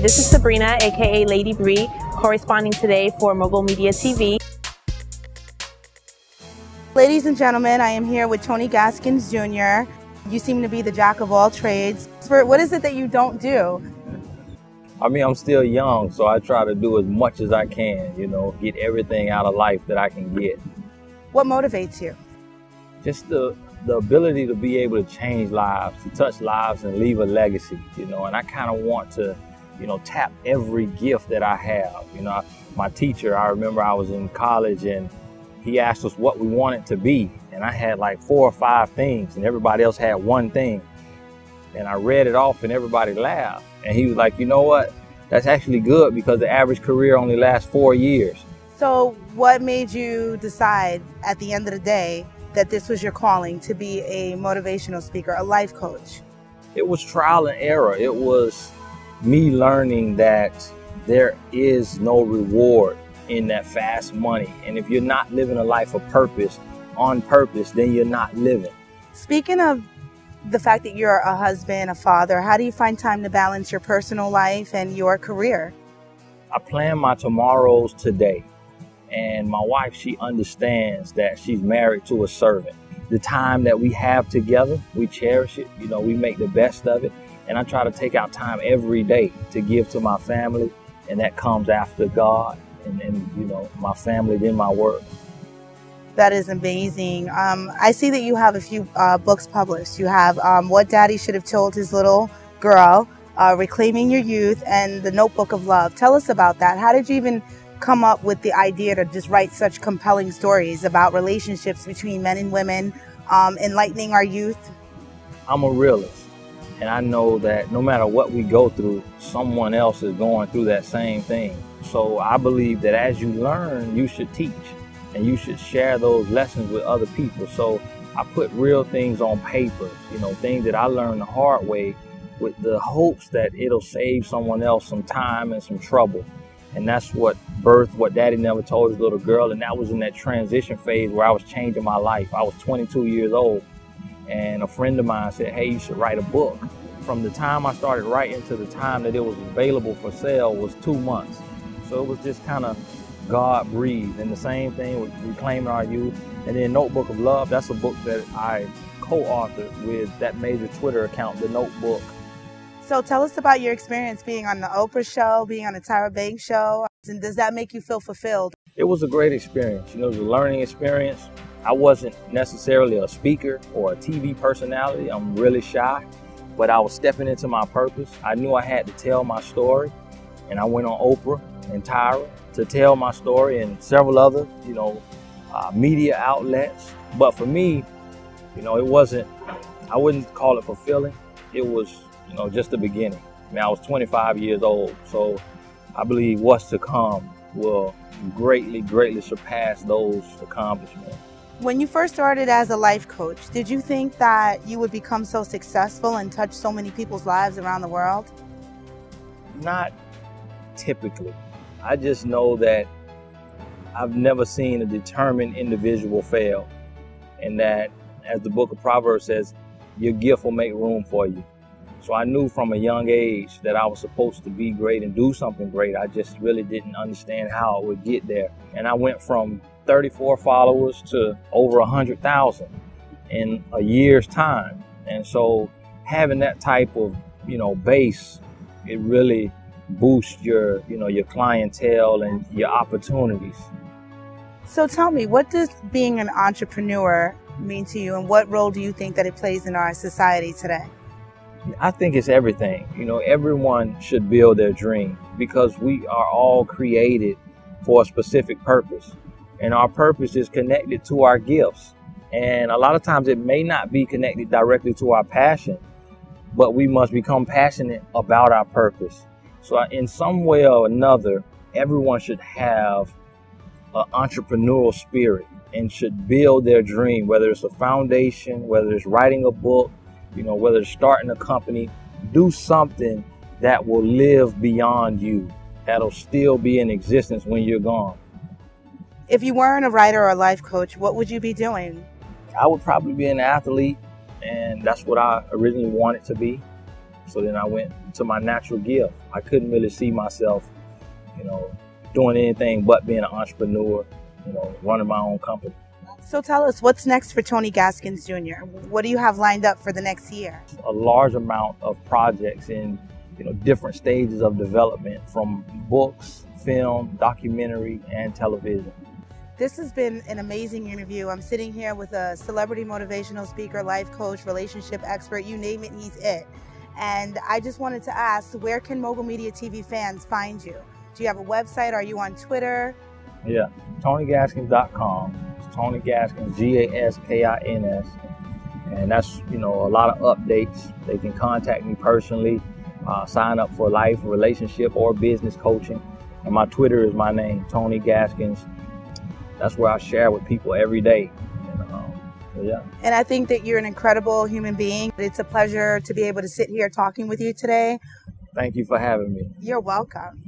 this is Sabrina, aka Lady Bree, corresponding today for Mogul Media TV. Ladies and gentlemen, I am here with Tony Gaskins Jr. You seem to be the jack of all trades. What is it that you don't do? I mean, I'm still young, so I try to do as much as I can, get everything out of life that I can get. What motivates you? Just the ability to be able to change lives, to touch lives and leave a legacy, and I kind of want to, tap every gift that I have. My teacher, I remember I was in college and he asked us what we wanted to be. And I had like 4 or 5 things and everybody else had one thing. And I read it off and everybody laughed. And he was like, you know what? That's actually good because the average career only lasts 4 years. So what made you decide at the end of the day that this was your calling, to be a motivational speaker, a life coach? It was trial and error. It was me learning that there is no reward in that fast money. And if you're not living a life of purpose, on purpose, then you're not living. Speaking of the fact that you're a husband, a father, how do you find time to balance your personal life and your career? I plan my tomorrows today. And my wife, she understands that she's married to a servant. The time that we have together, we cherish it. We make the best of it. And I try to take out time every day to give to my family. And that comes after God and my family, then my work. That is amazing. I see that you have a few books published. You have What Daddy Should Have Told His Little Girl, Reclaiming Your Youth, and The Notebook of Love. Tell us about that. How did you even come up with the idea to just write such compelling stories about relationships between men and women, enlightening our youth? I'm a realist, and I know that no matter what we go through, someone else is going through that same thing. So I believe that as you learn, you should teach, and you should share those lessons with other people. So I put real things on paper, things that I learned the hard way, with the hopes that it'll save someone else some time and some trouble. And that's what birthed What Daddy Never Told His Little Girl. And that was in that transition phase where I was changing my life. I was 22 years old. And a friend of mine said, hey, you should write a book. From the time I started writing to the time that it was available for sale was 2 months. So it was just kind of God breathed. And the same thing with Reclaiming Our Youth. And then Notebook of Love, that's a book that I co-authored with that major Twitter account, The Notebook. So tell us about your experience being on the Oprah show, being on the Tyra Banks show. And does that make you feel fulfilled? It was a great experience. It was a learning experience. I wasn't necessarily a speaker or a TV personality. I'm really shy, but I was stepping into my purpose. I knew I had to tell my story, and I went on Oprah and Tyra to tell my story and several other, media outlets. But for me, it wasn't, I wouldn't call it fulfilling. It was, just the beginning. I was 25 years old, so I believe what's to come will greatly, greatly surpass those accomplishments. When you first started as a life coach, did you think that you would become so successful and touch so many people's lives around the world? Not typically. I just know that I've never seen a determined individual fail, and that, as the book of Proverbs says, your gift will make room for you. So I knew from a young age that I was supposed to be great and do something great. I just really didn't understand how I would get there. And I went from 34 followers to over 100,000 in a year's time. And so having that type of, base, it really boosts your, your clientele and your opportunities. So tell me, what does being an entrepreneur mean to you, and what role do you think that it plays in our society today? I think it's everything. Everyone should build their dream, because we are all created for a specific purpose. And our purpose is connected to our gifts. And a lot of times it may not be connected directly to our passion, but we must become passionate about our purpose. So in some way or another, everyone should have an entrepreneurial spirit and should build their dream, whether it's a foundation, whether it's writing a book, whether it's starting a company. Do something that will live beyond you, that'll still be in existence when you're gone. If you weren't a writer or a life coach, what would you be doing? I would probably be an athlete, and that's what I originally wanted to be. So then I went to my natural gift. I couldn't really see myself, doing anything but being an entrepreneur, running my own company. So tell us, what's next for Tony Gaskins Jr.? What do you have lined up for the next year? A large amount of projects in different stages of development, from books, film, documentary, and television. This has been an amazing interview. I'm sitting here with a celebrity motivational speaker, life coach, relationship expert, you name it, he's it. And I just wanted to ask, where can Mogul Media TV fans find you? Do you have a website? Are you on Twitter? Yeah, TonyGaskins.com. It's Tony Gaskins, Gaskins. And that's, a lot of updates. They can contact me personally, sign up for life, relationship, or business coaching. And my Twitter is my name, Tony Gaskins. That's where I share with people every day. Yeah. And I think that you're an incredible human being. It's a pleasure to be able to sit here talking with you today. Thank you for having me. You're welcome.